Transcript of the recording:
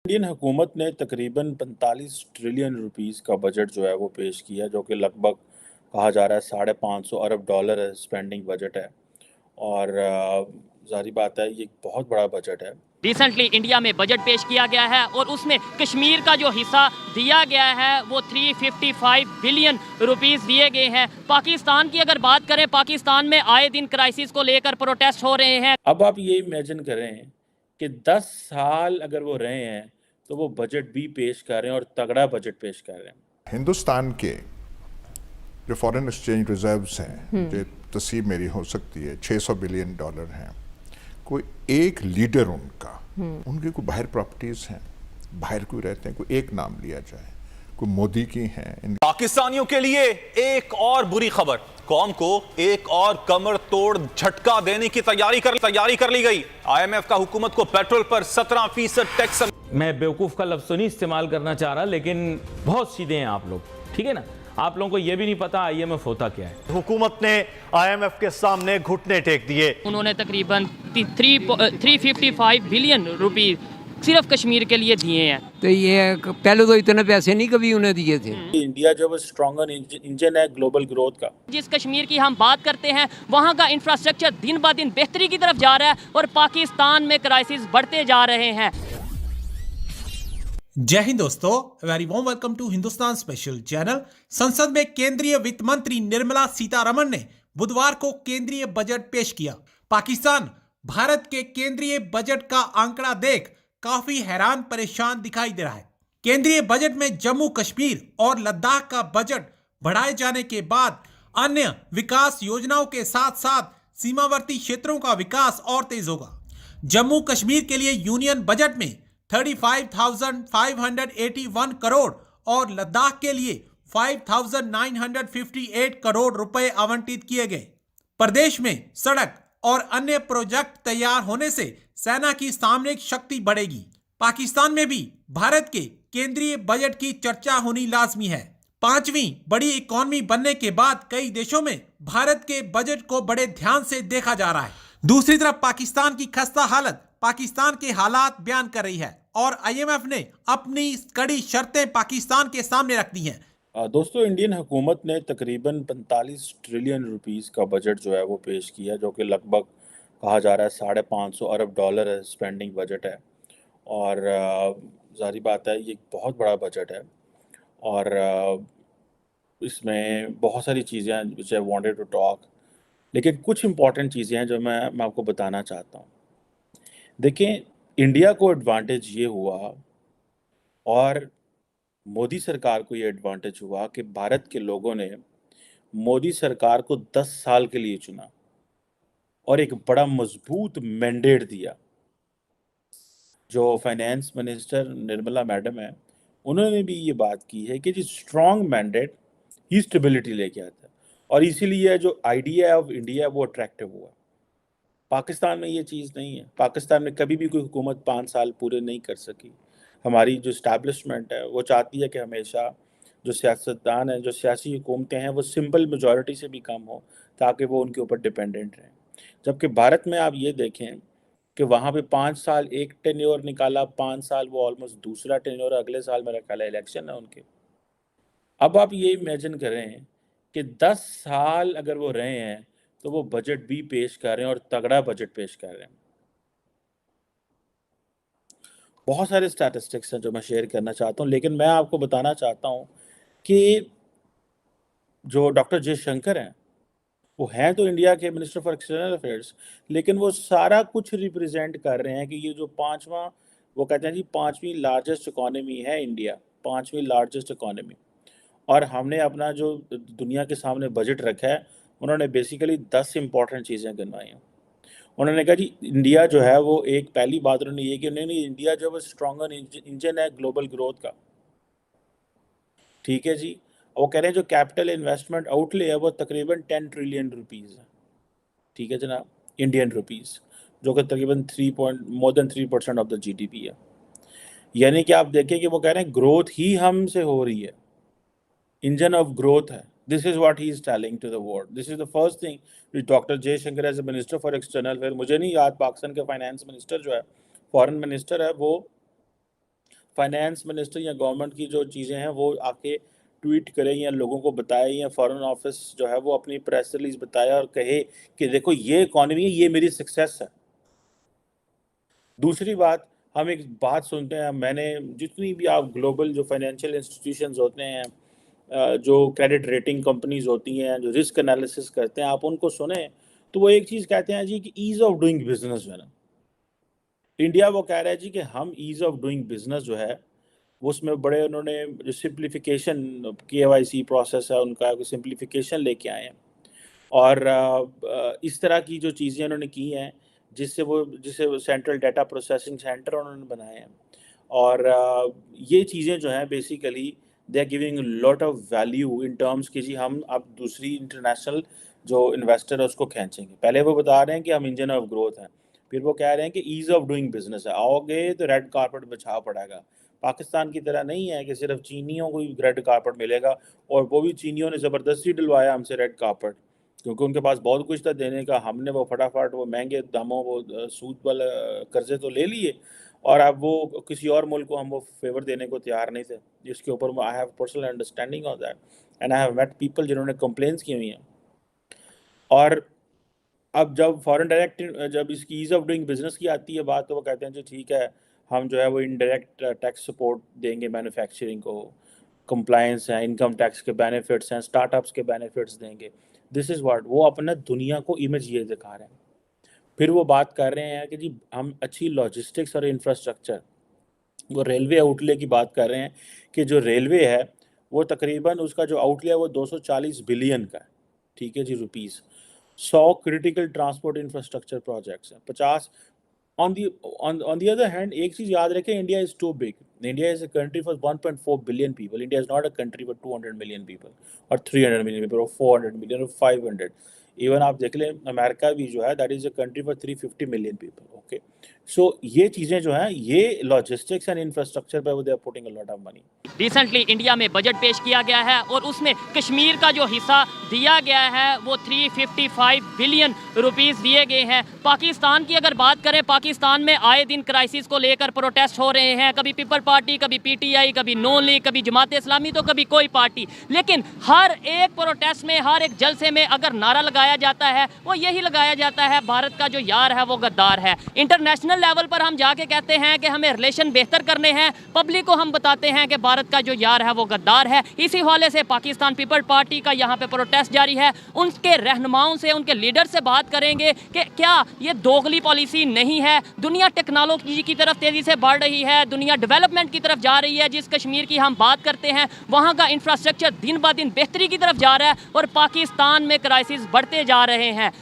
Indian हुकूमत ने तकरीबन 45 ट्रिलियन रुपीस का बजट जो है वो पेश किया, जो कि लगभग कहा जा रहा है $550 अरब स्पेंडिंग बजट है। और जाहिर बात है ये एक बहुत बड़ा बजट है। रिसेंटली इंडिया में बजट पेश किया गया है और उसमें कश्मीर का जो हिस्सा दिया गया है वो 355 बिलियन रुपीस दिए गए हैं। पाकिस्तान की अगर बात करें, पाकिस्तान में आए दिन क्राइसिस को लेकर प्रोटेस्ट हो रहे हैं। अब आप ये इमेजिन करें कि 10 साल अगर वो रहे हैं तो वो बजट भी पेश कर रहे हैं और तगड़ा बजट पेश कर रहे हैं। हिंदुस्तान के जो फॉरेन एक्सचेंज रिजर्व्स हैं, जो तस्वीर मेरी हो सकती है $600 बिलियन हैं, कोई एक लीडर उनकी कोई बाहर प्रॉपर्टीज हैं, बाहर कोई रहते हैं, कोई एक नाम लिया जाए, कोई मोदी की हैं। पाकिस्तानियों के लिए एक और बुरी खबर, कौम को एक और कमर तोड़ झटका देने की तैयारी कर ली गई। IMF का हुकूमत को पेट्रोल पर 17% टैक्स। मैं बेवकूफ का लफ्ज तो नहीं इस्तेमाल करना चाह रहा, लेकिन बहुत सीधे हैं आप लोग, ठीक है ना। आप लोगों को यह भी नहीं पता IMF होता क्या है। हुकूमत ने IMF के सामने घुटने टेक दिए। उन्होंने तकरीबन 355 बिलियन रुपीस सिर्फ कश्मीर के लिए दिए हैं। तो ये पहले तो इतने पैसे नहीं कभी उन्हें दिए थे। इंडिया जो स्ट्रॉन्गर इंजन है ग्लोबल ग्रोथ का। जिस कश्मीर की हम बात करते हैं वहाँ का इंफ्रास्ट्रक्चर दिन ब दिन बेहतरी की तरफ जा रहा है और पाकिस्तान में क्राइसिस बढ़ते जा रहे हैं। जय हिंद दोस्तों, very warm welcome to Hindustan special channel. संसद में केंद्रीय वित्त मंत्री निर्मला सीतारमण ने बुधवार को केंद्रीय बजट पेश किया। पाकिस्तान भारत के केंद्रीय बजट का आंकड़ा देख काफी हैरान परेशान दिखाई दे रहा है। केंद्रीय बजट में जम्मू कश्मीर और लद्दाख का बजट बढ़ाए जाने के बाद अन्य विकास योजनाओं के साथ साथ सीमावर्ती क्षेत्रों का विकास और तेज होगा। जम्मू कश्मीर के लिए यूनियन बजट में 35,581 करोड़ और लद्दाख के लिए 5,958 करोड़ रुपए आवंटित किए गए। प्रदेश में सड़क और अन्य प्रोजेक्ट तैयार होने से सेना की सामरिक शक्ति बढ़ेगी। पाकिस्तान में भी भारत के केंद्रीय बजट की चर्चा होनी लाजमी है। पांचवी बड़ी इकॉनमी बनने के बाद कई देशों में भारत के बजट को बड़े ध्यान से देखा जा रहा है। दूसरी तरफ पाकिस्तान की खस्ता हालत पाकिस्तान के हालात बयान कर रही है और IMF ने अपनी कड़ी शर्तें पाकिस्तान के सामने रख दी हैं। दोस्तों, इंडियन हुकूमत ने तकरीबन 45 ट्रिलियन रुपीस का बजट जो है वो पेश किया, जो कि लगभग कहा जा रहा है $550 अरब स्पेंडिंग बजट है। और जाहिर बात है ये एक बहुत बड़ा बजट है और इसमें बहुत सारी चीज़ें हैं विच आई वांटेड टू टॉक, लेकिन कुछ इंपॉर्टेंट चीज़ें हैं जो मैं आपको बताना चाहता हूँ। देखें, इंडिया को एडवांटेज ये हुआ और मोदी सरकार को ये एडवांटेज हुआ कि भारत के लोगों ने मोदी सरकार को 10 साल के लिए चुना और एक बड़ा मजबूत मैंडेट दिया। जो फाइनेंस मिनिस्टर निर्मला मैडम है, उन्होंने भी ये बात की है कि जो स्ट्रॉन्ग मैंडेट ही स्टेबिलिटी लेके आता है और इसीलिए जो आइडिया ऑफ इंडिया है वो अट्रैक्टिव हुआ। पाकिस्तान में ये चीज़ नहीं है। पाकिस्तान में कभी भी कोई हुकूमत 5 साल पूरे नहीं कर सकी। हमारी जो इस्टेब्लिशमेंट है वो चाहती है कि हमेशा जो सियासतदान हैं, जो सियासी हुकूमतें हैं, वो सिंपल मेजॉरिटी से भी कम हो ताकि वो उनके ऊपर डिपेंडेंट रहें। जबकि भारत में आप ये देखें कि वहाँ पे 5 साल एक टेन्योर निकाला, 5 साल वो ऑलमोस्ट दूसरा टेन्योर, अगले साल मेरा ख्याल है इलेक्शन है उनके। अब आप ये इमेजिन करें कि 10 साल अगर वो रहे हैं तो वो बजट भी पेश कर रहे हैं और तगड़ा बजट पेश कर रहे हैं। बहुत सारे स्टैटिस्टिक्स हैं जो मैं शेयर करना चाहता हूँ, लेकिन मैं आपको बताना चाहता हूँ कि जो डॉक्टर जयशंकर हैं, वो हैं तो इंडिया के मिनिस्टर फॉर एक्सटर्नल अफेयर्स, लेकिन वो सारा कुछ रिप्रेजेंट कर रहे हैं कि ये जो पाँचवा, वो कहते हैं जी 5वीं लार्जेस्ट इकॉनमी है इंडिया, 5वीं लार्जेस्ट इकॉनमी। और हमने अपना जो दुनिया के सामने बजट रखा है, उन्होंने बेसिकली 10 इंपॉर्टेंट चीज़ें गिनवाई हैं। उन्होंने कहा जी इंडिया जो है वो एक, पहली बात उन्होंने ये कि उन्होंने इंडिया जो है स्ट्रॉन्गर इंजन है ग्लोबल ग्रोथ का। ठीक है जी। वो कह रहे हैं जो कैपिटल इन्वेस्टमेंट आउटले है वो तकरीबन 10 ट्रिलियन रुपीज़ है। ठीक है जनाब, इंडियन रुपीज़, जो कि तकरीबन more than 3% of the GDP है। यानी कि आप देखें कि वो कह रहे हैं ग्रोथ ही हमसे हो रही है, इंजन ऑफ ग्रोथ है। This is what he is telling to the world. This is the first thing which Dr. Jaishankar as a Minister for External Affairs, मुझे नहीं याद पाकिस्तान के फाइनेंस मिनिस्टर जो है, फॉरेन मिनिस्टर है, वो फाइनेंस मिनिस्टर या गवर्नमेंट की जो चीज़ें हैं वो आके ट्वीट करे या लोगों को बताए या फॉरेन ऑफिस जो है वो अपनी प्रेस रिलीज बताए और कहे कि देखो ये इकॉनमी है, ये मेरी सक्सेस है। दूसरी बात, हम एक बात सुनते हैं, मैंने जितनी भी आप ग्लोबल जो फाइनेंशियल इंस्टीट्यूशंस होते हैं, जो क्रेडिट रेटिंग कंपनीज होती हैं, जो रिस्क एनालिसिस करते हैं, आप उनको सुने तो वो एक चीज़ कहते हैं जी कि ईज़ ऑफ डूइंग बिजनेस जो है ना, इंडिया वो कह रहा है जी कि हम ईज़ ऑफ डूइंग बिजनेस जो है उसमें बड़े उन्होंने जो सिंप्लीफिकेशन KYC प्रोसेस है उनका सिंप्लीफिकेशन लेके आए हैं और इस तरह की जो चीज़ें उन्होंने की हैं जिससे वो सेंट्रल डाटा प्रोसेसिंग सेंटर उन्होंने बनाए हैं और ये चीज़ें जो हैं basically they are giving lot of value in terms कि जी हम अब दूसरी इंटरनेशनल जो इन्वेस्टर है उसको खींचेंगे। पहले वो बता रहे हैं कि हम इंजन ऑफ ग्रोथ हैं, फिर वो कह रहे हैं कि ईज़ ऑफ डूइंग बिजनेस है, आओगे तो रेड कारपेट बिछा पड़ेगा। पाकिस्तान की तरह नहीं है कि सिर्फ चीनियों को ही रेड कारपेट मिलेगा और वो भी चीनियों ने ज़बरदस्ती डलवाया हमसे रेड कारपेट, क्योंकि उनके पास बहुत कुछ था देने का। हमने वो फटाफट वो महंगे दामों वो सूद वाले कर्जे तो ले लिए और अब वो किसी और मुल्क को हम वो फेवर देने को तैयार नहीं थे, जिसके ऊपर I have personal understanding of that and I have met people जिन्होंने कंप्लेंट्स की हुई हैं। और अब जब फॉरेन डायरेक्ट जब इसकी ईज़ ऑफ डूइंग बिजनेस की आती है बात, तो वो कहते हैं जी ठीक है हम जो है वो इनडायरेक्ट टैक्स सपोर्ट देंगे मैन्युफैक्चरिंग को, कंप्लायंस है, इनकम टैक्स के बेनिफिट्स हैं, स्टार्टअप्स के बेनिफिट्स देंगे। दिस इज़ व्हाट वो अपना दुनिया को इमेज ये दिखा रहे हैं। फिर वो बात कर रहे हैं कि जी हम अच्छी लॉजिस्टिक्स और इंफ्रास्ट्रक्चर, वो रेलवे आउटले की बात कर रहे हैं कि जो रेलवे है वो तकरीबन उसका जो आउटले है वो 240 बिलियन का है, ठीक है जी, rupees. 100 critical transport infrastructure projects हैं, 50 on the other hand, एक चीज़ याद रखें, India is too big. India is a country for 1.4 billion people. India is not a country for 200 million people और 300 मिलियन पीपल और 400 मिलियन और 500। Even आप देख लें अमेरिका भी जो है that is a country for 350 million people. Okay, so ये चीज़ें जो हैं ये लॉजिस्टिक्स एंड इंफ्रास्ट्रक्चर पर they are putting a lot of money. Recently India में बजट पेश किया गया है और उसमें कश्मीर का जो हिस्सा दिया गया है वो 355 बिलियन रुपीस दिए गए हैं। पाकिस्तान की अगर बात करें, पाकिस्तान में आए दिन क्राइसिस को लेकर प्रोटेस्ट हो रहे हैं, कभी पीपल पार्टी, कभी PTI, कभी नून लीग, कभी जमात इस्लामी, तो कभी कोई पार्टी। लेकिन हर एक प्रोटेस्ट में, हर एक जलसे में अगर नारा लगाया जाता है वो यही लगाया जाता है, भारत का जो यार है वो गद्दार है। इंटरनेशनल लेवल पर हम जाके कहते हैं कि हमें रिलेशन बेहतर करने हैं, पब्लिक को हम बताते हैं कि भारत का जो यार है वो गद्दार है। इसी हवाले से पाकिस्तान पीपल पार्टी का यहाँ पे प्रोटेस्ट जारी है। उनके रहनुमाओं से, उनके लीडर से बात करेंगे कि क्या ये दोगली पॉलिसी नहीं है। दुनिया टेक्नोलॉजी की तरफ तेज़ी से बढ़ रही है, दुनिया डेवलपमेंट की तरफ जा रही है। जिस कश्मीर की हम बात करते हैं वहाँ का इंफ्रास्ट्रक्चर दिन ब दिन बेहतरी की तरफ जा रहा है और पाकिस्तान में क्राइसिस बढ़ते जा रहे हैं।